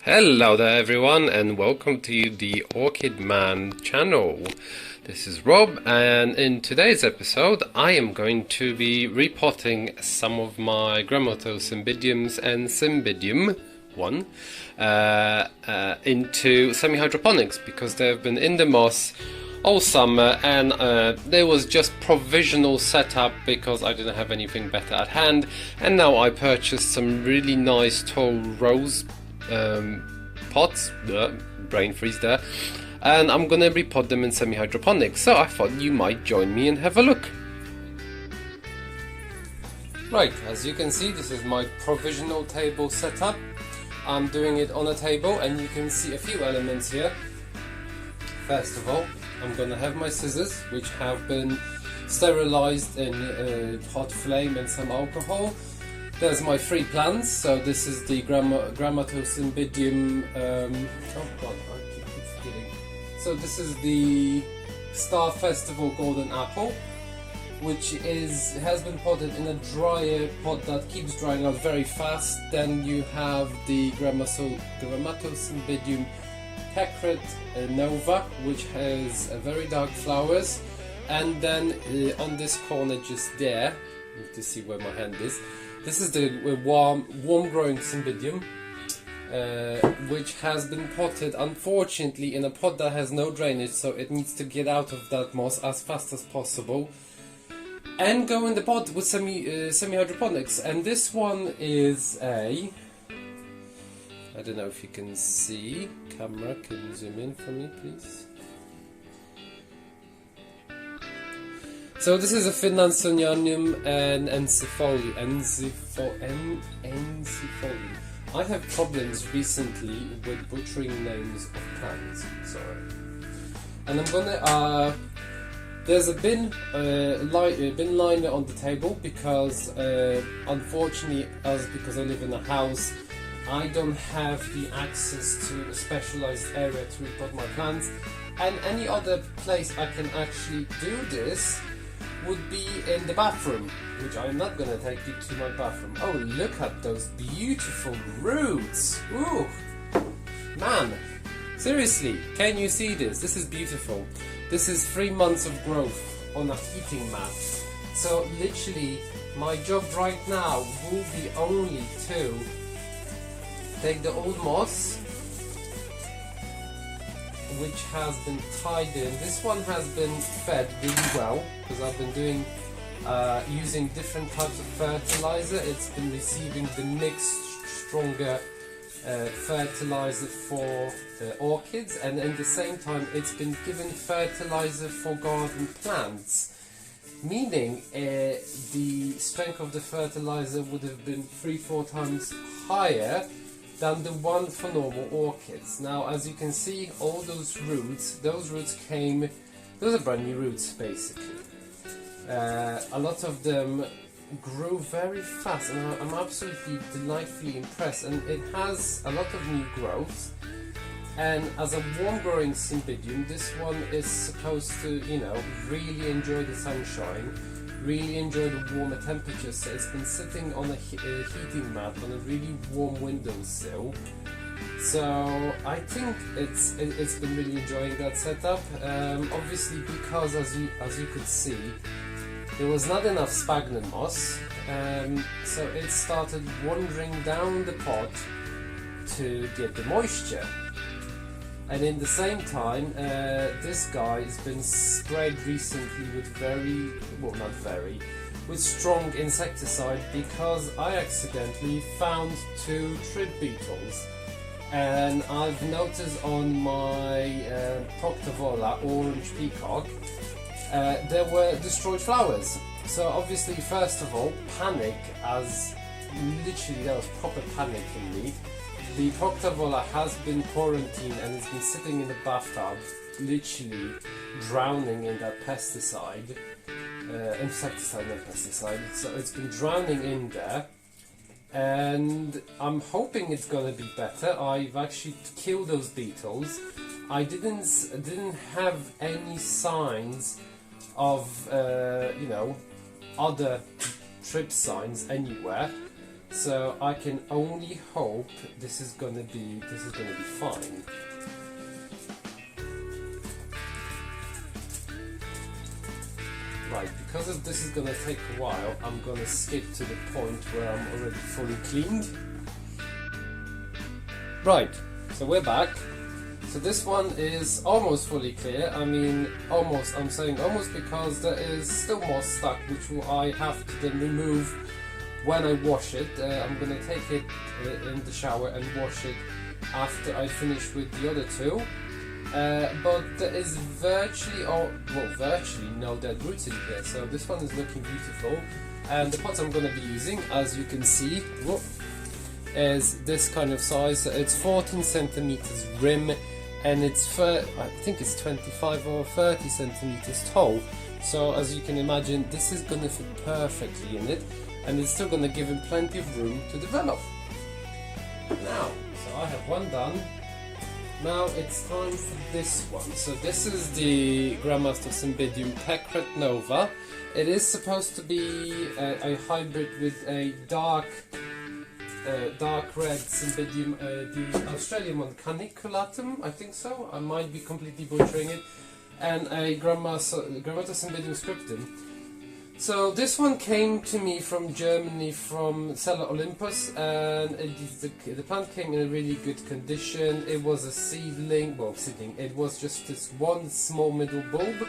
Hello there everyone, and welcome to the Orchid Man channel. This is Rob, and in today's episode I am going to be repotting some of my Grammatocymbidiums and Cymbidium into semi-hydroponics because they've been in the moss all summer, and there was just provisional setup because I didn't have anything better at hand. And now I purchased some really nice tall rose pots, brain freeze there, and I'm gonna repot them in semi-hydroponics, so I thought you might join me and have a look. Right, as you can see, this is my provisional table setup. I'm doing it on a table, and you can see a few elements here. First of all, I'm gonna have my scissors, which have been sterilized in hot flame and some alcohol. There's my 3 plants, so this is the Grammatocymbidium, oh god, I keep forgetting. So this is the Star Festival Golden Apple, which has been potted in a drier pot that keeps drying out very fast. Then you have the Grammatocymbidium Pecret Nova, which has very dark flowers. And then on this corner just there, you have to see where my hand is, this is the warm growing Cymbidium, which has been potted unfortunately in a pot that has no drainage, so it needs to get out of that moss as fast as possible and go in the pot with semi-hydroponics. And this one is I don't know if you can see, camera, can you zoom in for me please? So this is a Finlandsonianum and ensifolia. I have problems recently with butchering names of plants, sorry. And I'm gonna, there's a bin liner on the table because unfortunately, because I live in a house, I don't have the access to a specialized area to repot my plants. And any other place I can actually do this would be in the bathroom, which I'm not gonna take you to my bathroom. Oh, look at those beautiful roots! Ooh, man, seriously, can you see this? This is beautiful. This is 3 months of growth on a heating mat. So literally, my job right now will be only to take the old moss, which has been tied in. This one has been fed really well because I've been doing using different types of fertilizer. It's been receiving the mixed stronger fertilizer for orchids, and at the same time it's been given fertilizer for garden plants, meaning the strength of the fertilizer would have been 3-4 times higher than the one for normal orchids. Now, as you can see, all those roots came, those are brand new roots basically. A lot of them grew very fast, and I'm absolutely delightfully impressed, and it has a lot of new growth. And as a warm growing Cymbidium, this one is supposed to, you know, really enjoy the sunshine, really enjoy the warmer temperatures. So it's been sitting on a heating mat on a really warm windowsill. So I think it's been really enjoying that setup. Obviously, because as you could see, there was not enough sphagnum moss, so it started wandering down the pot to get the moisture. And in the same time, this guy has been sprayed recently with strong insecticide because I accidentally found 2 trip beetles. And I've noticed on my Proctavola orange peacock, there were destroyed flowers. So obviously, first of all, panic, as literally there was proper panic in me. The Proctavola has been quarantined and has been sitting in the bathtub, literally drowning in that pesticide, insecticide, not pesticide. So it's been drowning in there, and I'm hoping it's gonna be better. I've actually killed those beetles. I didn't have any signs of you know, other trip signs anywhere. So I can only hope this is gonna be fine. Right, because of this is gonna take a while, I'm gonna skip to the point where I'm already fully cleaned. Right, so we're back. So this one is almost fully clear. I mean, almost, I'm saying almost because there is still more stuck, which I have to then remove when I wash it. I'm gonna take it in the shower and wash it after I finish with the other two. But there is virtually no dead roots in here, so this one is looking beautiful. And the pots I'm going to be using, as you can see, is this kind of size. So it's 14 centimeters rim, and it's I think it's 25 or 30 centimeters tall. So as you can imagine, this is going to fit perfectly in it, and it's still going to give him plenty of room to develop. Now, so I have one done. Now it's time for this one. So this is the Grammatocymbidium Pecret Nova. It is supposed to be a hybrid with a dark red Cymbidium, the Australian one, Caniculatum, I think so. I might be completely butchering it, and a Grammatocymbidium scriptum. So this one came to me from Germany, from Seller Olympus, and the plant came in a really good condition. It was a seedling, it was just this one small middle bulb,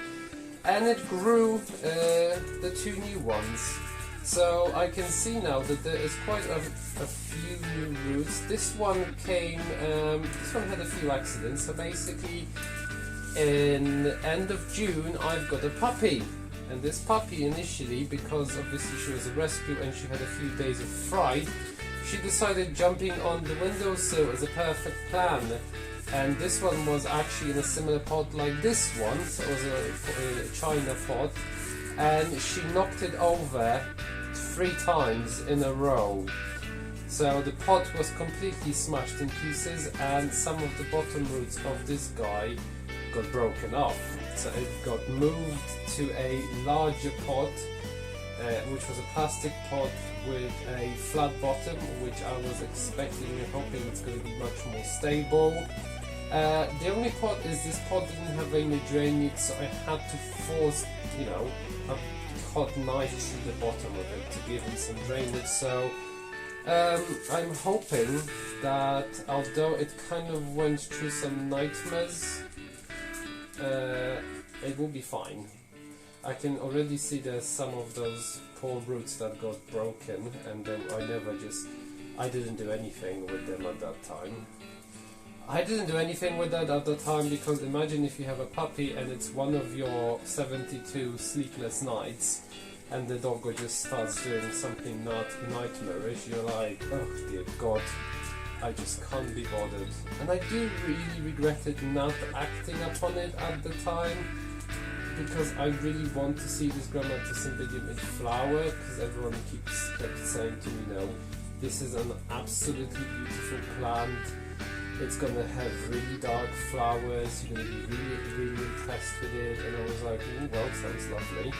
and it grew the two new ones. So I can see now that there is quite a few new roots. This one had a few accidents, so basically in the end of June I've got a puppy. And this puppy initially, because obviously she was a rescue and she had a few days of fright, she decided jumping on the windowsill as a perfect plan. And this one was actually in a similar pot like this one, so it was a china pot, and she knocked it over 3 times in a row. So the pot was completely smashed in pieces, and some of the bottom roots of this guy got broken off. So it got moved to a larger pot, which was a plastic pot with a flat bottom, which I was expecting and hoping it's going to be much more stable. The only pot is this pot didn't have any drainage, so I had to force, a hot knife through the bottom of it to give him some drainage. So I'm hoping that although it kind of went through some nightmares, it will be fine. I can already see there's some of those poor roots that got broken, and then I didn't do anything with them at that time. I didn't do anything with that at the time because imagine if you have a puppy and it's one of your 72 sleepless nights and the dog just starts doing something not nightmarish, you're like, oh dear God, I just can't be bothered. And I do really regretted not acting upon it at the time, because I really want to see this Grammatocymbidium in flower, because everyone kept saying to me, no, this is an absolutely beautiful plant, it's going to have really dark flowers, you're going to be really, really impressed with it. And I was like, oh well, sounds lovely.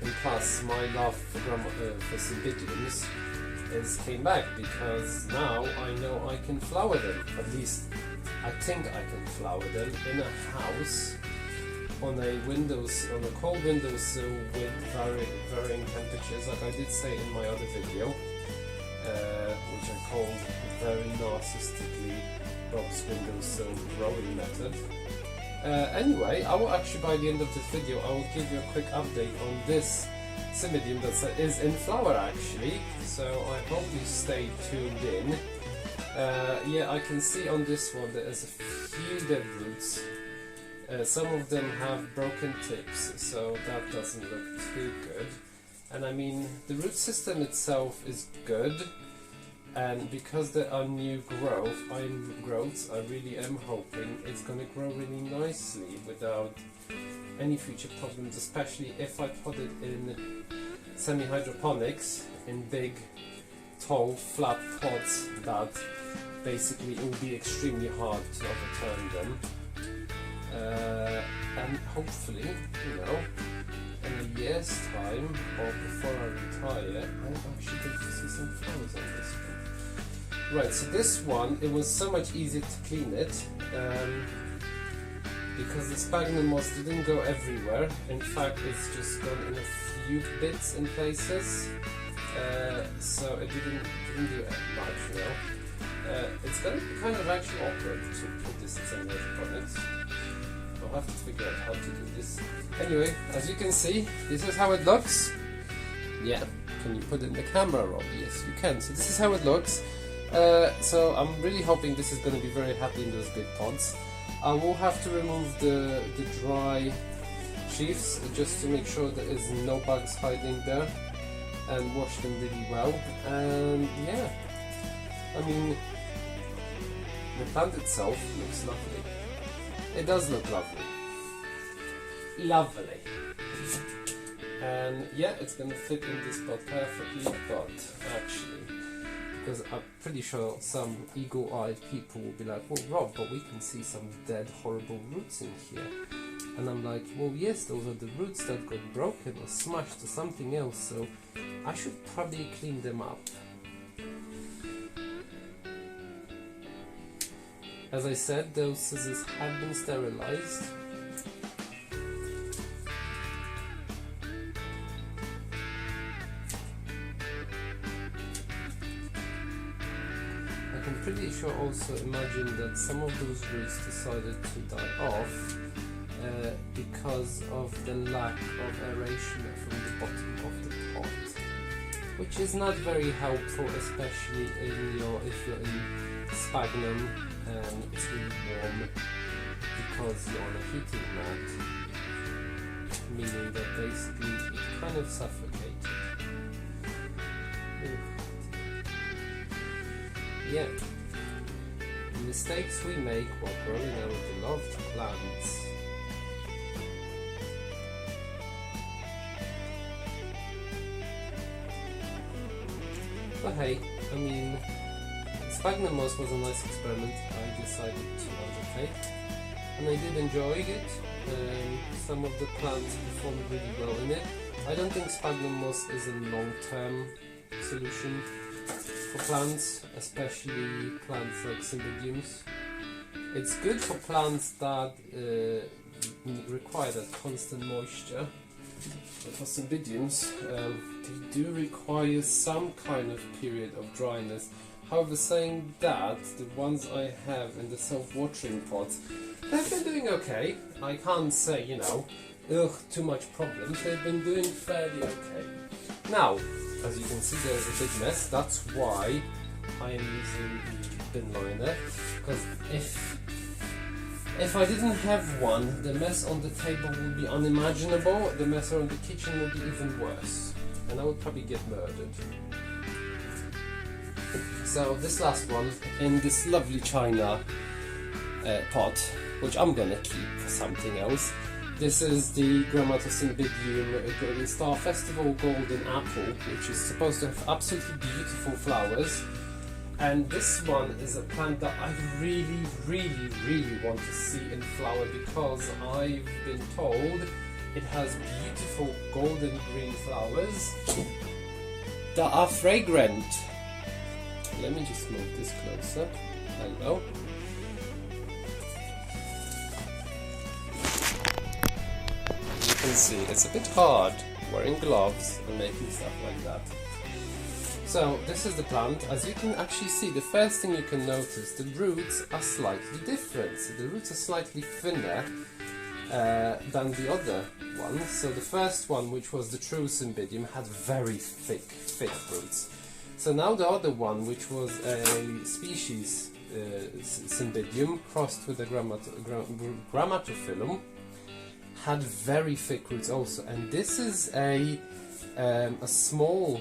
And plus, my love for Cymbidiums came back, because now I know I can flower them. At least I think I can flower them in a house on a cold windowsill with varying temperatures, like I did say in my other video, which I called very narcissistically Rob's windowsill growing method. Anyway, I will actually, by the end of this video, I will give you a quick update on this Cymbidium that is in flower actually, so I hope you stay tuned in. Yeah, I can see on this one there is a few dead roots. Some of them have broken tips, so that doesn't look too good. And I mean, the root system itself is good, and because there are new growths, I really am hoping it's going to grow really nicely without any future problems, especially if I put it in semi-hydroponics, in big, tall, flat pots that basically it will be extremely hard to overturn them. And hopefully, in a year's time, or before I retire, I'm actually going to see some flowers on this one. Right, so this one, it was so much easier to clean it, because the sphagnum moss didn't go everywhere. In fact, it's just gone in a few bits in places, so it didn't do much, you know. It's going to be kind of actually awkward to put this in some hydroponics. I'll have to figure out how to do this. Anyway, as you can see, this is how it looks. Yeah, can you put it in the camera, Rob? Yes, you can. So this is how it looks. So I'm really hoping this is going to be very happy in those big pods. I will have to remove the dry sheaths just to make sure there is no bugs hiding there, and wash them really well. And yeah, I mean, the plant itself looks lovely. It does look lovely. Lovely. And yeah, it's gonna fit in this pot perfectly, but actually, because I'm pretty sure some eagle-eyed people will be like, well, Rob, but we can see some dead, horrible roots in here. And I'm like, well, yes, those are the roots that got broken or smashed or something else, so I should probably clean them up. As I said, those scissors have been sterilized. I can pretty sure also imagine that some of those roots decided to die off because of the lack of aeration from the bottom of the pot, which is not very helpful, especially if you're in sphagnum and it's really warm because you're on a heating mat, meaning that basically it kind of suffocated. Yeah, the mistakes we make while growing our beloved plants. But hey, I mean, sphagnum moss was a nice experiment I decided to undertake, and I did enjoy it. Some of the plants performed really well in it. I don't think sphagnum moss is a long-term solution for plants, especially plants like Cymbidiums. It's good for plants that require that constant moisture. But for Cymbidiums, they do require some kind of period of dryness. However, saying that, the ones I have in the self-watering pots, they've been doing okay. I can't say, you know, too much problems. They've been doing fairly okay. Now, as you can see, there's a big mess. That's why I am using the bin liner, because if I didn't have one, the mess on the table would be unimaginable. The mess around the kitchen would be even worse, and I would probably get murdered. So this last one in this lovely china pot, which I'm gonna keep for something else. This is the Grammatocymbidium Golden Star Festival Golden Apple, which is supposed to have absolutely beautiful flowers. And this one is a plant that I really, really, really want to see in flower, because I've been told it has beautiful golden green flowers that are fragrant. Let me just move this closer. Hello. You can see it's a bit hard wearing gloves and making stuff like that. So this is the plant. As you can actually see, the first thing you can notice, the roots are slightly different. So the roots are slightly thinner than the other ones. So the first one, which was the true Cymbidium, had very thick roots. So now the other one, which was a species Cymbidium crossed with a Grammatophyllum, had very thick roots also. And this is a small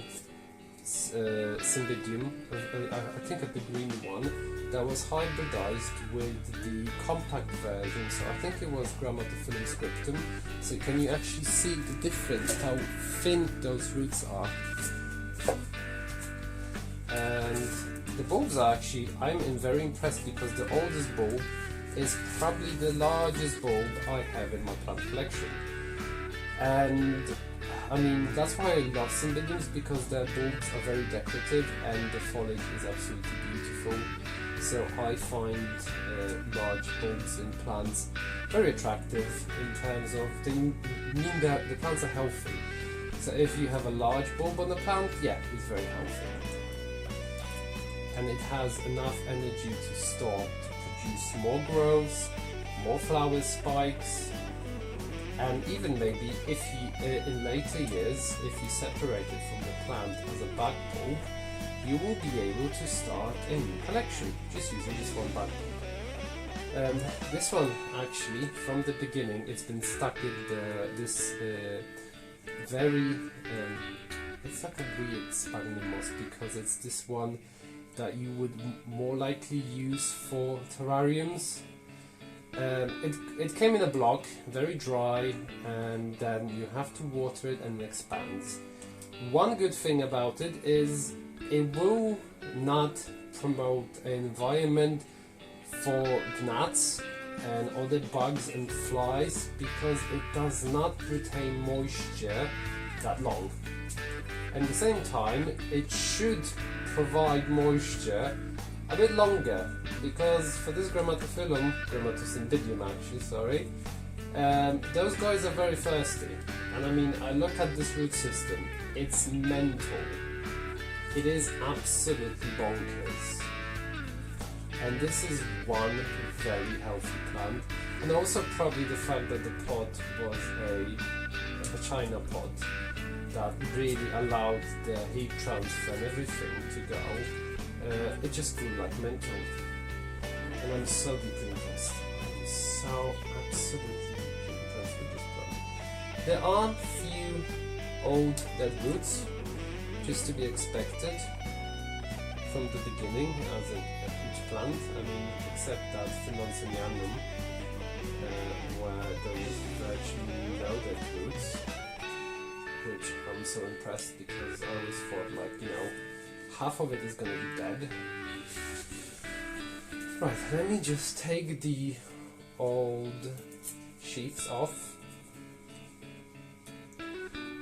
Cymbidium, I think the green one, that was hybridized with the compact version, so I think it was Grammatophyllum scriptum. So can you actually see the difference, how thin those roots are? And the bulbs are actually, I'm very impressed, because the oldest bulb is probably the largest bulb I have in my plant collection. And I mean, that's why I love Cymbidiums, because their bulbs are very decorative and the foliage is absolutely beautiful. So I find large bulbs in plants very attractive in terms of they mean that the plants are healthy. So if you have a large bulb on the plant, yeah, it's very healthy. And it has enough energy to store to produce more growths, more flower spikes, and even maybe if you, in later years, if you separate it from the plant as a bud bulb, you will be able to start a new collection just using this one bud bulb. This one actually, from the beginning, it's been stuck with this very, it's like a weird sphagnum moss, because it's this one that you would more likely use for terrariums. It came in a block, very dry, and then you have to water it and it expands. One good thing about it is it will not promote an environment for gnats and other bugs and flies, because it does not retain moisture that long. At the same time, it should provide moisture a bit longer, because for this Grammatocymbidium actually, sorry, those guys are very thirsty. And I mean, I look at this root system, it's mental. It is absolutely bonkers. And this is one very healthy plant. And also probably the fact that the pot was a china pot that really allowed the heat transfer and everything to go. It just grew like mental. And I'm so deeply impressed. I'm so absolutely deeply impressed with this plant. There are few old dead roots, just to be expected from the beginning as in each plant. I mean, except that Grammatocymbidium, where there was virtually no dead roots, which I'm so impressed, because I always thought, like, you know, half of it is going to be dead. Right, let me just take the old sheaths off,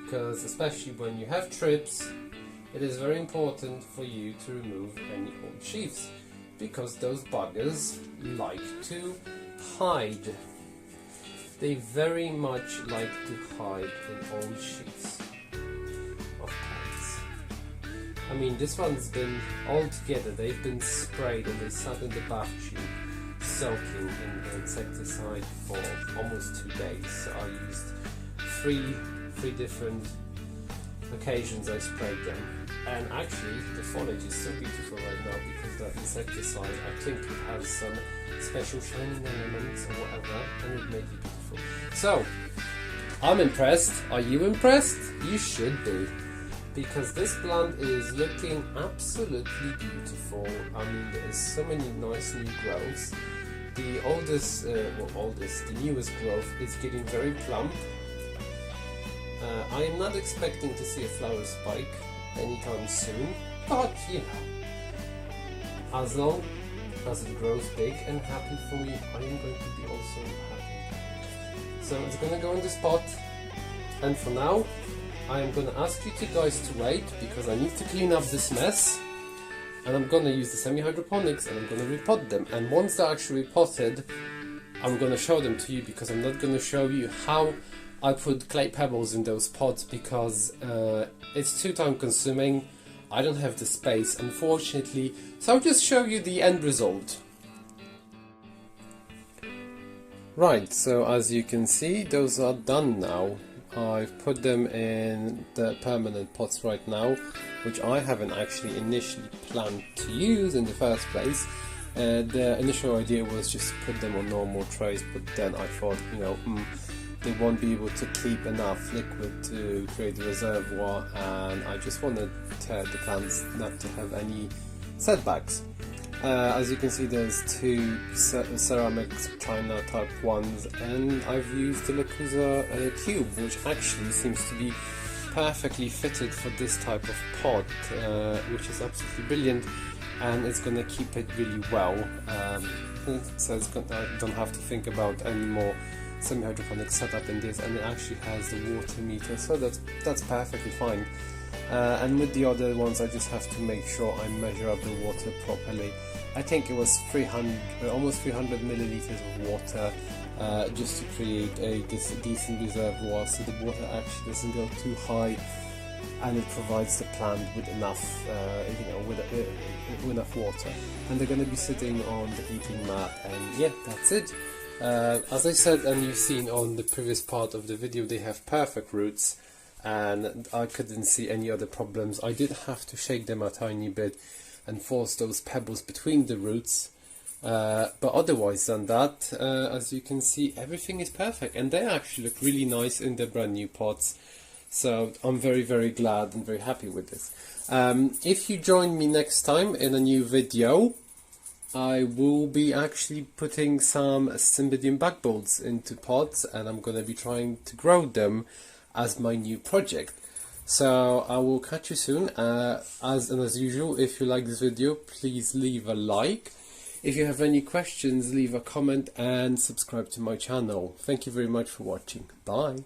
because especially when you have trips, it is very important for you to remove any old sheaths, because those buggers like to hide. They very much like to hide in old sheaths of plants. I mean, this one's been all together, they've been sprayed and they sat in the bath tube soaking in the insecticide for almost 2 days. So I used three different occasions I sprayed them. And actually the foliage is so beautiful right now, because that insecticide, I think it has some special shining elements or whatever, and it made it beautiful. So, I'm impressed. Are you impressed? You should be, because this plant is looking absolutely beautiful. I mean, there is so many nice new growths. The the newest growth is getting very plump. I am not expecting to see a flower spike anytime soon, but you know, as long as it grows big and happy for me, I am going to be also happy. So it's going to go in this pot, and for now I am going to ask you guys to wait, because I need to clean up this mess, and I'm going to use the semi-hydroponics and I'm going to repot them, and once they're actually repotted, I'm going to show them to you, because I'm not going to show you how I put clay pebbles in those pots, because it's too time consuming. I don't have the space, unfortunately, so I'll just show you the end result. Right, so as you can see, those are done now. I've put them in the permanent pots right now, which I haven't actually initially planned to use in the first place. The initial idea was just to put them on normal trays, but then I thought, you know, they won't be able to keep enough liquid to create a reservoir, and I just wanted the plants not to have any setbacks. As you can see, there's two ceramics china type ones, and I've used the Lacusa cube, which actually seems to be perfectly fitted for this type of pot, which is absolutely brilliant, and it's going to keep it really well. So I don't have to think about any more semi-hydroponic setup in this, and it actually has the water meter, so that's perfectly fine. And with the other ones, I just have to make sure I measure up the water properly. I think it was 300, almost 300 milliliters of water, just to create a decent reservoir, so the water actually doesn't go too high, and it provides the plant with enough, with enough water. And they're going to be sitting on the heating mat, and yeah, that's it. As I said, and you've seen on the previous part of the video, they have perfect roots, and I couldn't see any other problems. I did have to shake them a tiny bit and force those pebbles between the roots, but otherwise than that, as you can see, everything is perfect, and they actually look really nice in their brand new pots. So I'm very, very glad and very happy with this. If you join me next time in a new video, I will be actually putting some Cymbidium backbolts into pots, and I'm going to be trying to grow them as my new project. So I will catch you soon. As usual, if you like this video, please leave a like. If you have any questions, leave a comment and subscribe to my channel. Thank you very much for watching. Bye.